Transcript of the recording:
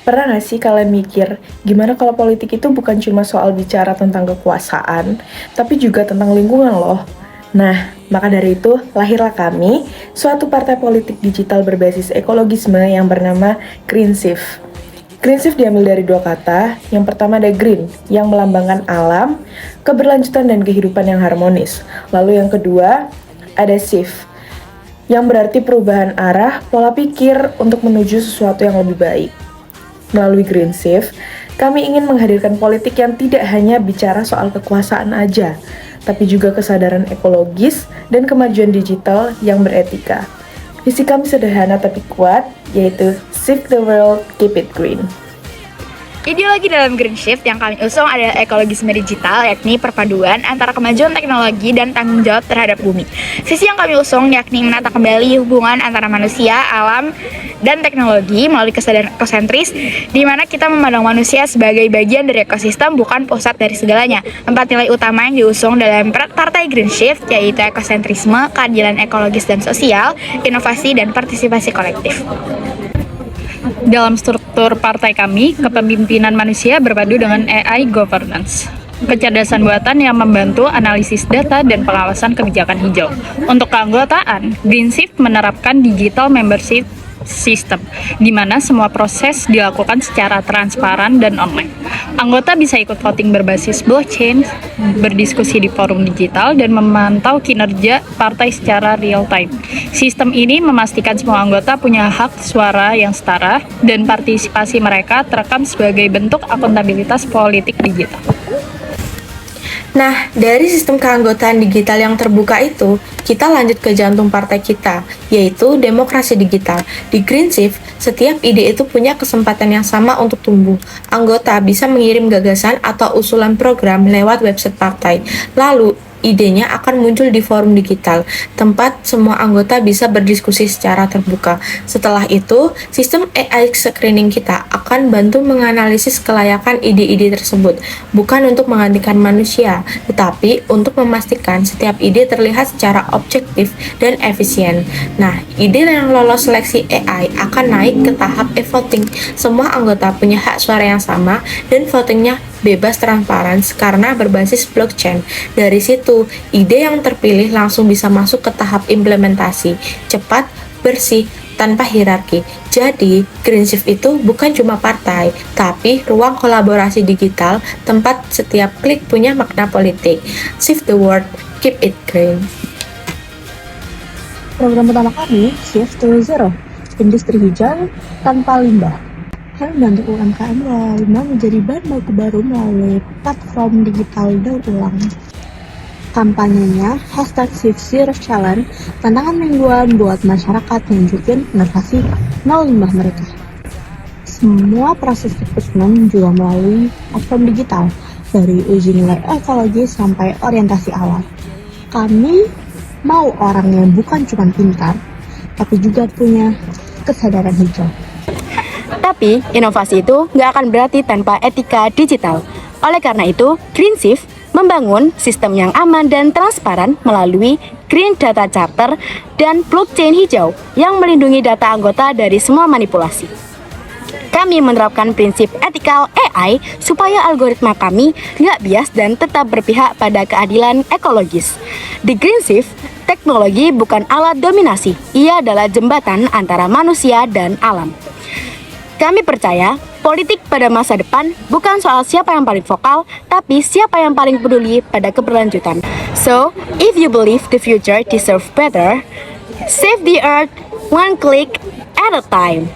Pernah nggak sih kalian mikir, gimana kalau politik itu bukan cuma soal bicara tentang kekuasaan, tapi juga tentang lingkungan loh? Nah, maka dari itu, lahirlah kami, suatu partai politik digital berbasis ekologisme yang bernama Greenshift. Greenshift diambil dari dua kata, yang pertama ada green, yang melambangkan alam, keberlanjutan dan kehidupan yang harmonis. Lalu yang kedua, ada shift, yang berarti perubahan arah, pola pikir untuk menuju sesuatu yang lebih baik. Melalui Greenshift, kami ingin menghadirkan politik yang tidak hanya bicara soal kekuasaan aja, tapi juga kesadaran ekologis dan kemajuan digital yang beretika. Visi kami sederhana tapi kuat, yaitu Shift the World, Keep It Green. Ideologi dalam Greenshift yang kami usung adalah ekologisme digital, yakni perpaduan antara kemajuan teknologi dan tanggung jawab terhadap bumi. Sisi yang kami usung yakni menata kembali hubungan antara manusia, alam, dan teknologi melalui kesadaran ekosentris, di mana kita memandang manusia sebagai bagian dari ekosistem, bukan pusat dari segalanya. 4 nilai utama yang diusung dalam Partai Greenshift yaitu ekosentrisme, keadilan ekologis dan sosial, inovasi, dan partisipasi kolektif. Dalam struktur partai kami, kepemimpinan manusia berpadu dengan AI governance. Kecerdasan buatan yang membantu analisis data dan pengawasan kebijakan hijau. Untuk keanggotaan, Greenshift menerapkan digital membership system, di mana semua proses dilakukan secara transparan dan online. Anggota bisa ikut voting berbasis blockchain, berdiskusi di forum digital, dan memantau kinerja partai secara real time. Sistem ini memastikan semua anggota punya hak suara yang setara, dan partisipasi mereka terekam sebagai bentuk akuntabilitas politik digital. Nah, dari sistem keanggotaan digital yang terbuka itu, kita lanjut ke jantung partai kita, yaitu demokrasi digital. Di Greenshift, setiap ide itu punya kesempatan yang sama untuk tumbuh. Anggota bisa mengirim gagasan atau usulan program lewat website partai. Lalu, idenya akan muncul di forum digital, tempat semua anggota bisa berdiskusi secara terbuka. Setelah itu, sistem AI screening kita akan bantu menganalisis kelayakan ide-ide tersebut, bukan untuk menggantikan manusia, tetapi untuk memastikan setiap ide terlihat secara objektif dan efisien. Nah, ide yang lolos seleksi AI akan naik ke tahap e-voting. Semua anggota punya hak suara yang sama dan votingnya bebas transparan karena berbasis blockchain. Dari situ, ide yang terpilih langsung bisa masuk ke tahap implementasi, cepat, bersih, tanpa hierarki. Jadi, Greenshift itu bukan cuma partai, tapi ruang kolaborasi digital, tempat setiap klik punya makna politik. Shift the world, keep it green. Program utama kami, Shift to Zero, industri hijau tanpa limbah. Yang membantu UMKM mengelola limbah menjadi bahan baku baru melalui platform digital daur ulang. Kampanyenya #ShiftZeroChallenge, tantangan mingguan buat masyarakat menunjukin inovasi nol limbah mereka. Semua proses rekrutmen juga melalui platform digital, dari uji nilai ekologi sampai orientasi awal. Kami mau orang yang bukan cuma pintar, tapi juga punya kesadaran hijau. Tapi, inovasi itu nggak akan berarti tanpa etika digital. Oleh karena itu, Greenshift membangun sistem yang aman dan transparan melalui Green Data Charter dan blockchain hijau yang melindungi data anggota dari semua manipulasi. Kami menerapkan prinsip ethical AI supaya algoritma kami nggak bias dan tetap berpihak pada keadilan ekologis. Di Greenshift, teknologi bukan alat dominasi, ia adalah jembatan antara manusia dan alam. Kami percaya, politik pada masa depan bukan soal siapa yang paling vokal, tapi siapa yang paling peduli pada keberlanjutan. So, if you believe the future deserves better, save the earth one click at a time.